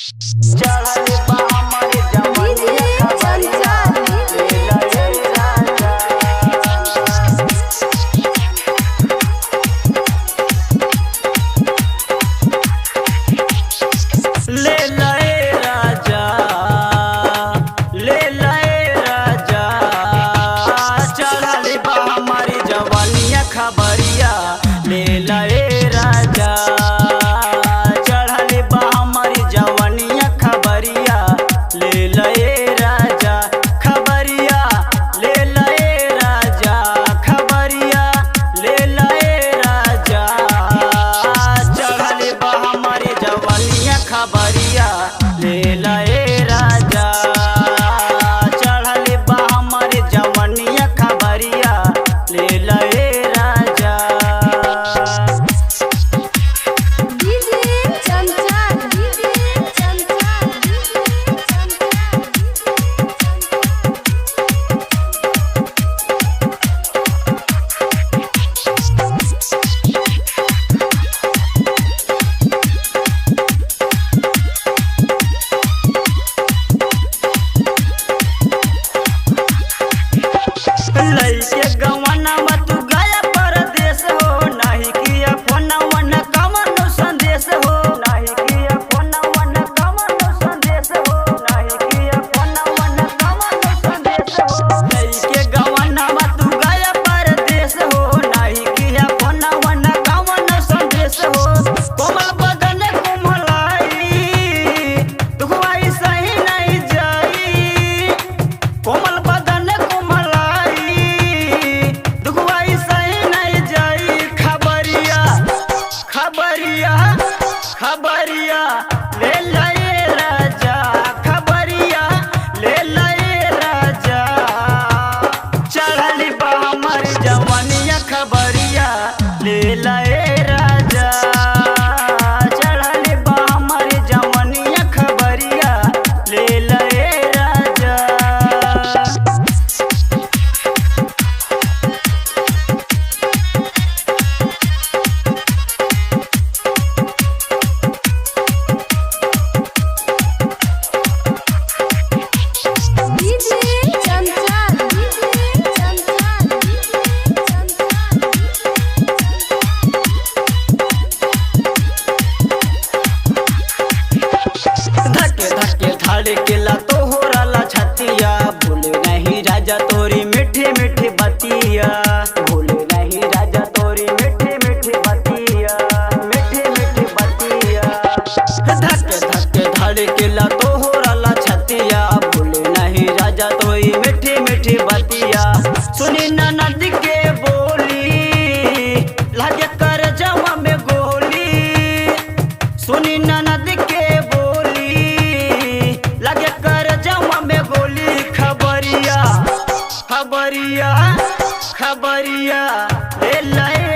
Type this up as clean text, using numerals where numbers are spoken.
चढ़ल बा हमर जवनिया खबरिया ले लए राजा। ले लए राजा, ले लए राजा, चढ़ल बा हमर जवनिया खबरिया ले लए राजा। चढ़ल बा हमर जवनिया खबरिया ले लए राजा। खबरिया ले लए राजा, खबरिया ले लए राजा। चढ़ल बा हमर जवनिया खबरिया ले लए राजा। चढ़ल बा हमर जवनिया खबरिया ले लए राजा। डीजे चंचा डीजे चंचा लइके गवनवा तू गया परदेस हो, नाही किया फोनवा न कवनो संदेश हो। नाही किया फोनवा न कवनो संदेश हो, नाही किया फोनवा न कवनो संदेश हो। लइके गवनवा तू गया परदेस हो, नाही किया फोनवा न कवनो संदेश हो। कोमल बदन कुम्हलाई दुखवाई सही नहीं जाई। कोमल बदन कुम्हलाई दुखवाई सही नहीं जाई। खबरिया खबरिया खबरिया ले लए राजा। खबरिया ले लए राजा। चढ़ल बा हमर जवनिया खबरिया ले लए राजा। चढ़ल बा हमर जवनिया खबरिया ले लए राजा। डीजे चंचा डीजे चंचा धक्के धक्के धड़केला तोहरा छतिया। भूले नहीं राजा तोरी मीठी मीठी बतिया। भूले नहीं राजा तोरी मीठी मीठी बतिया। मीठी मीठी बतिया। धक्के धक्के धड़केला तोहरा छतिया। भूले नहीं राजा तोरी मीठी मीठी बतिया। सुनी ननद के बोली लागे कर जवा में गोली। सुनी ननद के बोली लगे कर जवा में गोली। खबरिया खबरिया खबरिया ले लए